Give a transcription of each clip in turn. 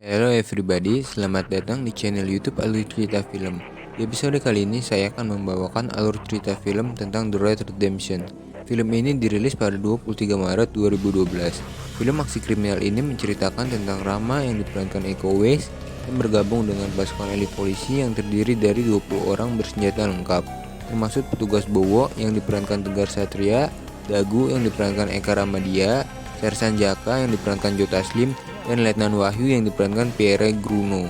Hello everybody, selamat datang di channel YouTube Alur Cerita Film. Di episode kali ini saya akan membawakan alur cerita film tentang The Red Redemption. Film ini dirilis pada 23 Maret 2012. Film aksi kriminal ini menceritakan tentang Rama yang diperankan Iko Uwais dan bergabung dengan pasukan elit polisi yang terdiri dari 20 orang bersenjata lengkap, termasuk petugas Bowo yang diperankan Tegar Satria, Dagu yang diperankan Eka Ramadia, Sersan Jaka yang diperankan Joe Taslim, dan Letnan Wahyu yang diperankan Pierre Gruno.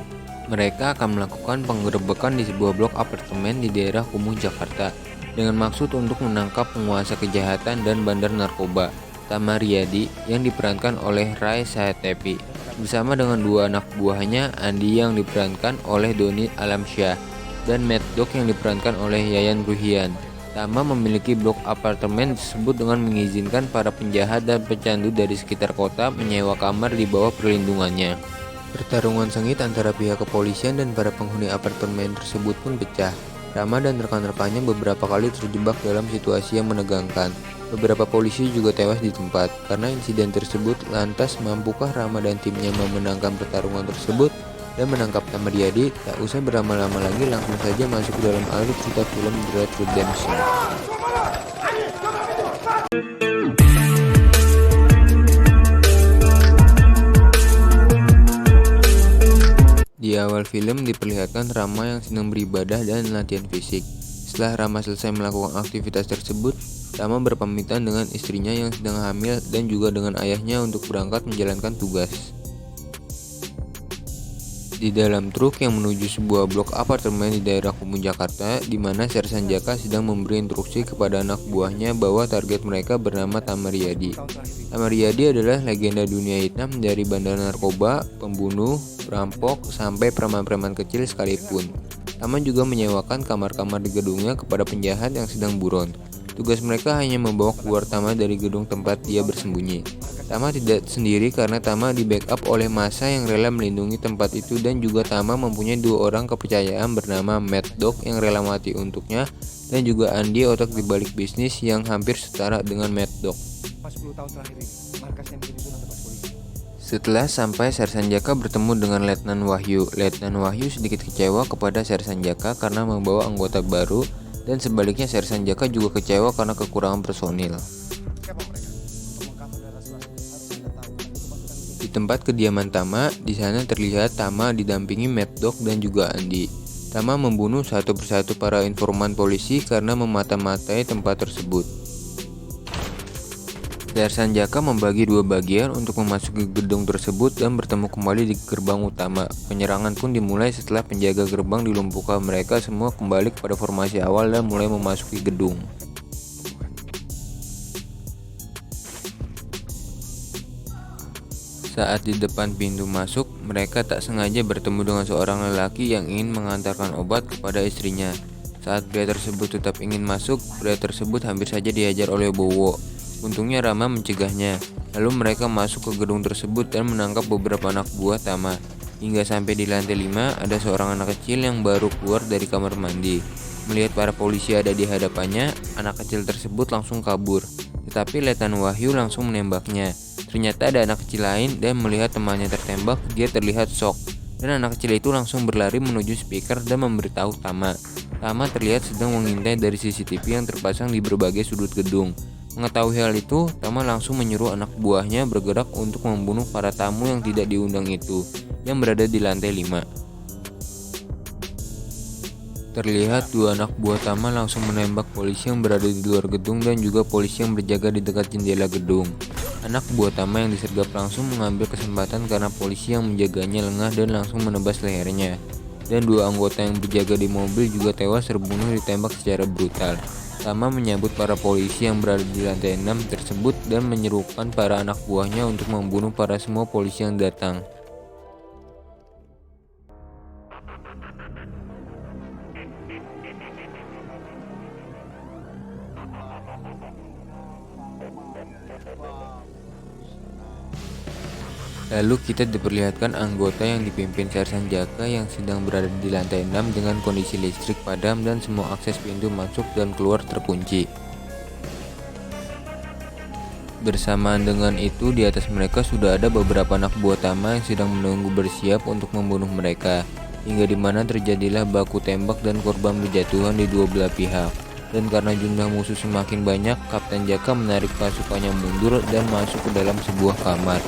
Mereka akan melakukan penggerebekan di sebuah blok apartemen di daerah Kumuh, Jakarta dengan maksud untuk menangkap penguasa kejahatan dan bandar narkoba, Tama Riyadi yang diperankan oleh Ray Satepi bersama dengan dua anak buahnya, Andi yang diperankan oleh Doni Alamsyah dan Mad Dog yang diperankan oleh Yayan Ruhian. Tama memiliki blok apartemen tersebut dengan mengizinkan para penjahat dan pecandu dari sekitar kota menyewa kamar di bawah perlindungannya. Pertarungan sengit antara pihak kepolisian dan para penghuni apartemen tersebut pun pecah. Rama dan rekan-rekannya beberapa kali terjebak dalam situasi yang menegangkan. Beberapa polisi juga tewas di tempat. Karena insiden tersebut, lantas mampukah Rama dan timnya memenangkan pertarungan tersebut dan menangkap Tama Riyadi? Tak usah berlama-lama lagi, langsung saja masuk ke dalam alur cerita film The Red Redemption. Di awal film diperlihatkan Rama yang sedang beribadah dan latihan fisik. Setelah Rama selesai melakukan aktivitas tersebut, Rama berpamitan dengan istrinya yang sedang hamil dan juga dengan ayahnya untuk berangkat menjalankan tugas. Di dalam truk yang menuju sebuah blok apartemen di daerah Kumuh, Jakarta, di mana Sersan Jaka sedang memberi instruksi kepada anak buahnya bahwa target mereka bernama Tama Riyadi. Tama Riyadi adalah legenda dunia hitam dari bandar narkoba, pembunuh, perampok, sampai preman-preman kecil sekalipun. Tama juga menyewakan kamar-kamar di gedungnya kepada penjahat yang sedang buron. Tugas mereka hanya membawa keluar Tama dari gedung tempat dia bersembunyi. Tama tidak sendiri karena Tama di-backup oleh massa yang rela melindungi tempat itu, dan juga Tama mempunyai dua orang kepercayaan bernama Mad Dog yang rela mati untuknya, dan juga Andi, otak di balik bisnis yang hampir setara dengan Mad Dog. Setelah sampai, Sersan Jaka bertemu dengan Letnan Wahyu. Letnan Wahyu sedikit kecewa kepada Sersan Jaka karena membawa anggota baru, dan sebaliknya Sersan Jaka juga kecewa karena kekurangan personil. Di tempat kediaman Tama, di sana terlihat Tama didampingi Mad Dog dan juga Andi. Tama membunuh satu persatu para informan polisi karena memata-matai tempat tersebut. Sersan Jaka membagi dua bagian untuk memasuki gedung tersebut dan bertemu kembali di gerbang utama. Penyerangan pun dimulai setelah penjaga gerbang dilumpuhkan. Mereka semua kembali kepada formasi awal dan mulai memasuki gedung. Saat di depan pintu masuk, mereka tak sengaja bertemu dengan seorang lelaki yang ingin mengantarkan obat kepada istrinya. Saat pria tersebut tetap ingin masuk, pria tersebut hampir saja dihajar oleh Bowo. Untungnya Rama mencegahnya. Lalu mereka masuk ke gedung tersebut dan menangkap beberapa anak buah Tama. Hingga sampai di lantai 5, ada seorang anak kecil yang baru keluar dari kamar mandi. Melihat para polisi ada di hadapannya, anak kecil tersebut langsung kabur. Tetapi Letnan Wahyu langsung menembaknya. Ternyata ada anak kecil lain, dan melihat temannya tertembak, dia terlihat shock. Dan anak kecil itu langsung berlari menuju speaker dan memberitahu Tama. Tama terlihat sedang mengintai dari CCTV yang terpasang di berbagai sudut gedung. Mengetahui hal itu, Tama langsung menyuruh anak buahnya bergerak untuk membunuh para tamu yang tidak diundang itu, yang berada di lantai 5. Terlihat dua anak buah Tama langsung menembak polisi yang berada di luar gedung dan juga polisi yang berjaga di dekat jendela gedung. Anak buah Tama yang disergap langsung mengambil kesempatan karena polisi yang menjaganya lengah dan langsung menebas lehernya. Dan dua anggota yang berjaga di mobil juga tewas terbunuh ditembak secara brutal. Tama menyambut para polisi yang berada di lantai 6 tersebut dan menyerukan para anak buahnya untuk membunuh para semua polisi yang datang. Lalu kita diperlihatkan anggota yang dipimpin Sersan Jaka yang sedang berada di lantai 6 dengan kondisi listrik padam dan semua akses pintu masuk dan keluar terkunci. Bersamaan dengan itu, di atas mereka sudah ada beberapa anak buah Tama yang sedang menunggu bersiap untuk membunuh mereka. Hingga dimana terjadilah baku tembak dan korban berjatuhan di dua belah pihak. Dan karena jumlah musuh semakin banyak, Kapten Jaka menarik pasukannya mundur dan masuk ke dalam sebuah kamar.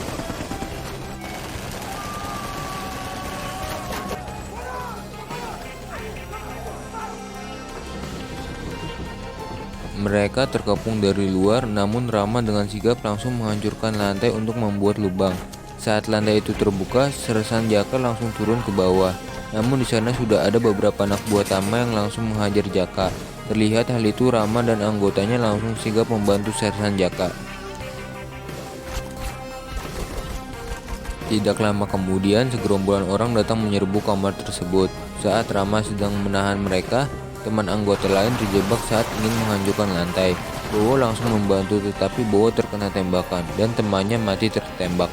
Mereka terkepung dari luar, namun Rama dengan sigap langsung menghancurkan lantai untuk membuat lubang. Saat lantai itu terbuka, Sersan Jaka langsung turun ke bawah. Namun di sana sudah ada beberapa anak buah Tama yang langsung menghajar Jaka. Terlihat hal itu, Rama dan anggotanya langsung sigap membantu Sersan Jaka. Tidak lama kemudian, segerombolan orang datang menyerbu kamar tersebut. Saat Rama sedang menahan mereka, teman anggota lain terjebak saat ingin menghancurkan lantai. Bowo langsung membantu, tetapi Bowo terkena tembakan dan temannya mati tertembak.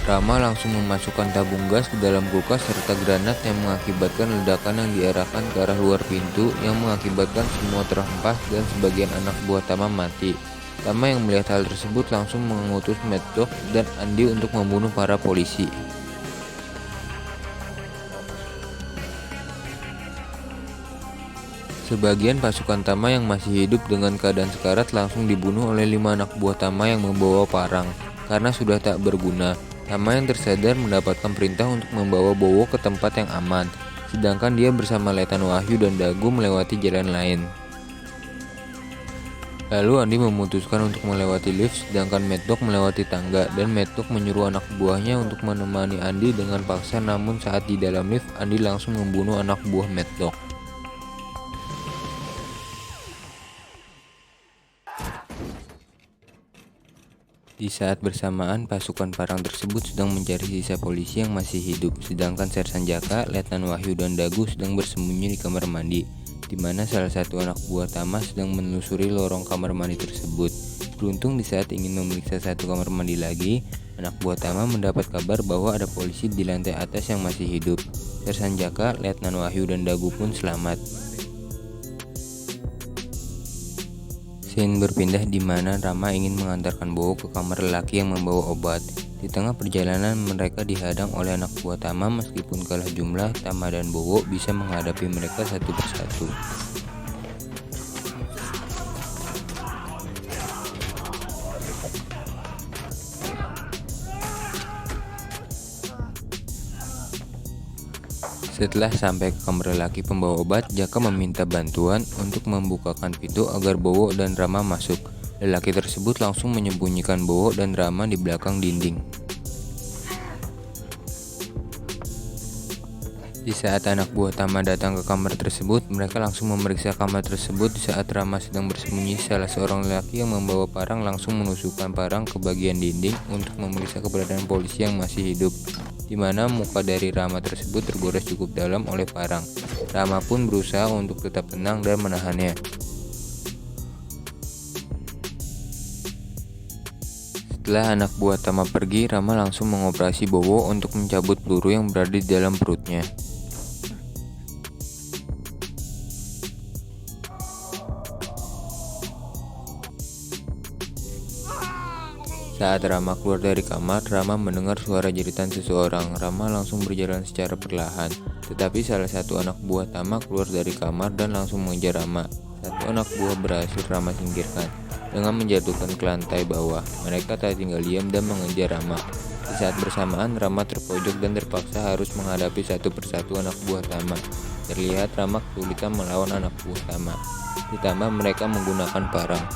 Rama langsung memasukkan tabung gas ke dalam kulkas serta granat yang mengakibatkan ledakan yang diarahkan ke arah luar pintu yang mengakibatkan semua terhempas dan sebagian anak buah Tama mati. Tama yang melihat hal tersebut langsung mengutus Mad Dog dan Andi untuk membunuh para polisi. Sebagian pasukan Tama yang masih hidup dengan keadaan sekarat langsung dibunuh oleh 5 anak buah Tama yang membawa parang. Karena sudah tak berguna, Tama yang tersadar mendapatkan perintah untuk membawa Bowo ke tempat yang aman, sedangkan dia bersama Letnan Wahyu dan Dagu melewati jalan lain. Lalu Andi memutuskan untuk melewati lift, sedangkan Mad Dog melewati tangga, dan Mad Dog menyuruh anak buahnya untuk menemani Andi dengan paksa. Namun saat di dalam lift, Andi langsung membunuh anak buah Mad Dog. Di saat bersamaan, pasukan parang tersebut sedang mencari sisa polisi yang masih hidup, sedangkan Sersan Jaka, Letnan Wahyu, dan Dagu sedang bersembunyi di kamar mandi, di mana salah satu anak buah Tama sedang menelusuri lorong kamar mandi tersebut. Beruntung di saat ingin memeriksa satu kamar mandi lagi, anak buah Tama mendapat kabar bahwa ada polisi di lantai atas yang masih hidup. Sersan Jaka, Letnan Wahyu, dan Dagu pun selamat. Scene berpindah di mana Rama ingin mengantarkan Bowo ke kamar lelaki yang membawa obat. Di tengah perjalanan mereka dihadang oleh anak buah Tama. Meskipun kalah jumlah, Tama dan Bowo bisa menghadapi mereka satu persatu. Setelah sampai ke kamar lelaki pembawa obat, Jaka meminta bantuan untuk membukakan pintu agar Bowo dan Rama masuk. Lelaki tersebut langsung menyembunyikan Bowo dan Rama di belakang dinding. Di saat anak buah Tama datang ke kamar tersebut, mereka langsung memeriksa kamar tersebut. Di saat Rama sedang bersembunyi, salah seorang lelaki yang membawa parang langsung menusukkan parang ke bagian dinding untuk memeriksa keberadaan polisi yang masih hidup, di mana muka dari Rama tersebut tergores cukup dalam oleh parang. Rama pun berusaha untuk tetap tenang dan menahannya. Setelah anak buah Tama pergi, Rama langsung mengoperasi Bowo untuk mencabut peluru yang berada di dalam perutnya. Saat Rama keluar dari kamar, Rama mendengar suara jeritan seseorang. Rama langsung berjalan secara perlahan, tetapi salah satu anak buah Tama keluar dari kamar dan langsung mengejar Rama. Satu anak buah berhasil Rama singkirkan dengan menjatuhkan ke lantai bawah. Mereka tak tinggal diam dan mengejar Rama. Di saat bersamaan, Rama terpojok dan terpaksa harus menghadapi satu persatu anak buah Tama. Terlihat Rama kesulitan melawan anak buah Tama, ditambah mereka menggunakan parang.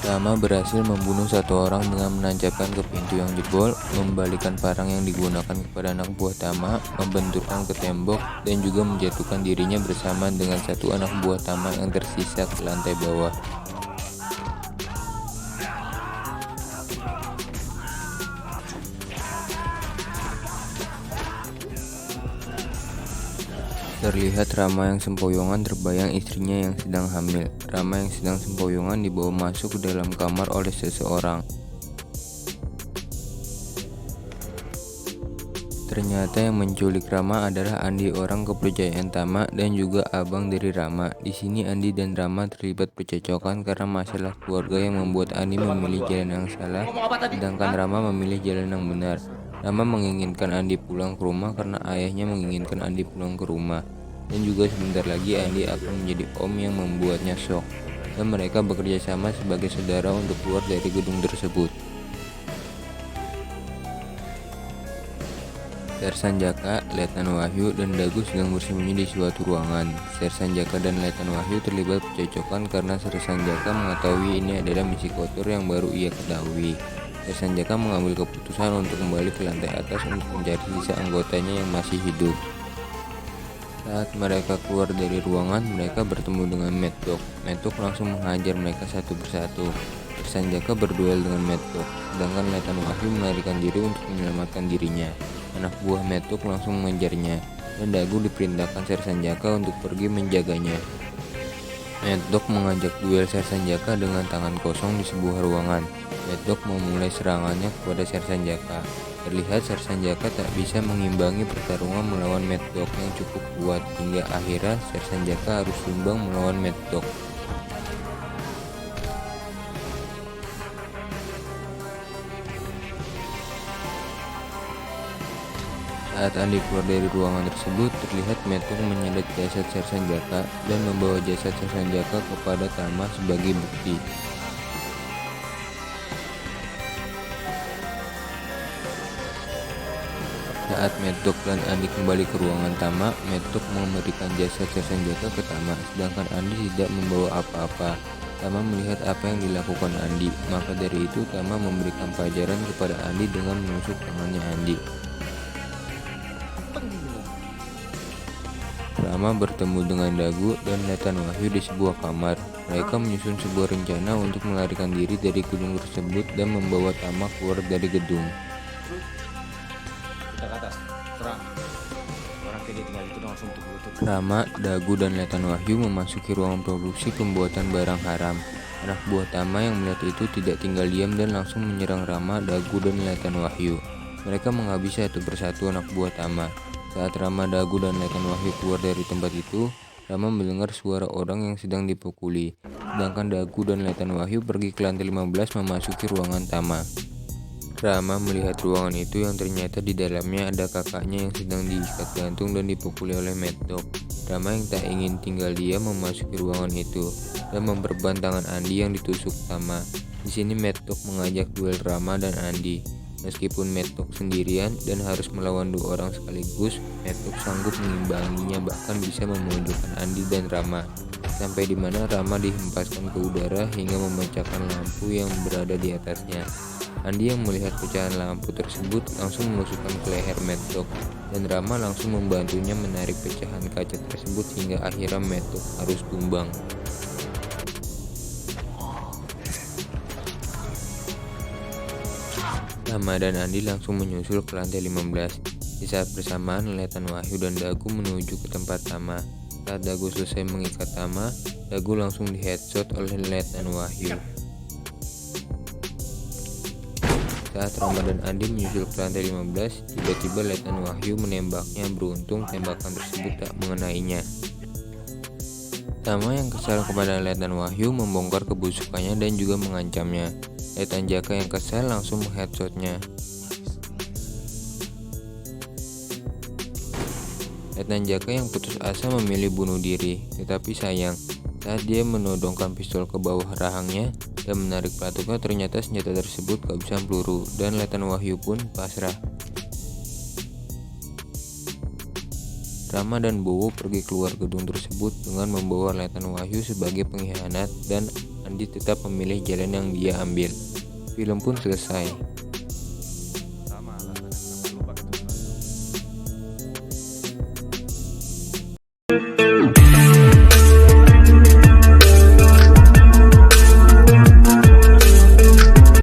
Rama berhasil membunuh satu orang dengan menancapkan ke pintu yang jebol, membalikan parang yang digunakan kepada anak buah Tama, membenturkan ke tembok, dan juga menjatuhkan dirinya bersama dengan satu anak buah Tama yang tersisa ke lantai bawah. Terlihat Rama yang sempoyongan terbayang istrinya yang sedang hamil. Rama yang sedang sempoyongan dibawa masuk ke dalam kamar oleh seseorang. Ternyata yang menculik Rama adalah Andi, orang kepercayaan Tama dan juga abang dari Rama. Di sini Andi dan Rama terlibat percekcokan karena masalah keluarga yang membuat Andi memilih jalan yang salah, sedangkan Rama memilih jalan yang benar. Rama menginginkan Andi pulang ke rumah karena ayahnya menginginkan Andi pulang ke rumah. Dan juga sebentar lagi Andi akan menjadi om yang membuatnya shock. Dan mereka bekerja sama sebagai saudara untuk keluar dari gedung tersebut. Sersan Jaka, Letnan Wahyu, dan Dagu sedang bersembunyi di suatu ruangan. Sersan Jaka dan Letnan Wahyu terlibat percekcokan karena Sersan Jaka mengetahui ini adalah misi kotor yang baru ia ketahui. Sersan Jaka mengambil keputusan untuk kembali ke lantai atas untuk mencari sisa anggotanya yang masih hidup. Saat mereka keluar dari ruangan, mereka bertemu dengan Mad Dog. Mad Dog langsung menghajar mereka satu persatu. Sersan Jaka berduel dengan Mad Dog, sedangkan Letnan Wahyu melarikan diri untuk menyelamatkan dirinya. Anak buah Mad Dog langsung mengejarnya, dan Dagu diperintahkan Sersan Jaka untuk pergi menjaganya. Mad Dog mengajak duel Sersan Jaka dengan tangan kosong di sebuah ruangan. Mad Dog memulai serangannya kepada Sersan Jaka. Terlihat Sersan Jaka tak bisa mengimbangi pertarungan melawan Mad Dog yang cukup kuat, hingga akhirnya Sersan Jaka harus tumbang melawan Mad Dog. Saat Andi keluar dari ruangan tersebut, terlihat Mad Dog menyedot jasad Sersan Jaka dan membawa jasad Sersan Jaka kepada Tama sebagai bukti. Saat Mad Dog dan Andi kembali ke ruangan Tama, Mad Dog memberikan jasad Sersan Jaka ke Tama, sedangkan Andi tidak membawa apa-apa. Tama melihat apa yang dilakukan Andi, maka dari itu Tama memberikan pelajaran kepada Andi dengan menusuk tangannya Andi. Rama bertemu dengan Dagu dan Letnan Wahyu di sebuah kamar. Mereka menyusun sebuah rencana untuk melarikan diri dari gedung tersebut dan membawa Tama keluar dari gedung. Rama, Dagu, dan Letnan Wahyu memasuki ruang produksi pembuatan barang haram. Anak buah Tama yang melihat itu tidak tinggal diam dan langsung menyerang Rama, Dagu, dan Letnan Wahyu. Mereka menghabisi satu persatu anak buah Tama. Saat Rama, Dagu, dan Letnan Wahyu keluar dari tempat itu, Rama mendengar suara orang yang sedang dipukuli. Sedangkan Dagu dan Letnan Wahyu pergi ke lantai 15 memasuki ruangan Tama. Rama melihat ruangan itu yang ternyata di dalamnya ada kakaknya yang sedang diikat gantung dan dipukuli oleh Mad Dog. Rama yang tak ingin tinggal diam memasuki ruangan itu dan memperban tangan Andi yang ditusuk Tama. Di sini Mad Dog mengajak duel Rama dan Andi. Meskipun Mad Dog sendirian dan harus melawan dua orang sekaligus, Mad Dog sanggup mengimbanginya, bahkan bisa memunculkan Andi dan Rama. Sampai di mana Rama dihempaskan ke udara hingga memecahkan lampu yang berada di atasnya. Andi yang melihat pecahan lampu tersebut langsung menusukkan ke leher Mad Dog, dan Rama langsung membantunya menarik pecahan kaca tersebut hingga akhirnya Mad Dog harus tumbang. Rama dan Andi langsung menyusul ke lantai 15. Di saat bersamaan, Letnan Wahyu dan Dagu menuju ke tempat Tama. Saat Dagu selesai mengikat Tama, Dagu langsung di-headshot oleh Letnan Wahyu. Saat Rama dan Andi menyusul ke lantai 15, tiba-tiba Letnan Wahyu menembaknya. Beruntung tembakan tersebut tak mengenainya. Tama yang kesal kepada Letnan Wahyu membongkar kebusukannya dan juga mengancamnya. Letnan Jaka yang kesal langsung meng-headshotnya. Letnan Jaka yang putus asa memilih bunuh diri, tetapi sayang, saat dia menodongkan pistol ke bawah rahangnya dan menarik pelatuknya, ternyata senjata tersebut kehabisan peluru dan Letnan Wahyu pun pasrah. Rama dan Bowo pergi keluar gedung tersebut dengan membawa Letnan Wahyu sebagai pengkhianat, dan Andi tetap memilih jalan yang dia ambil. Film pun selesai.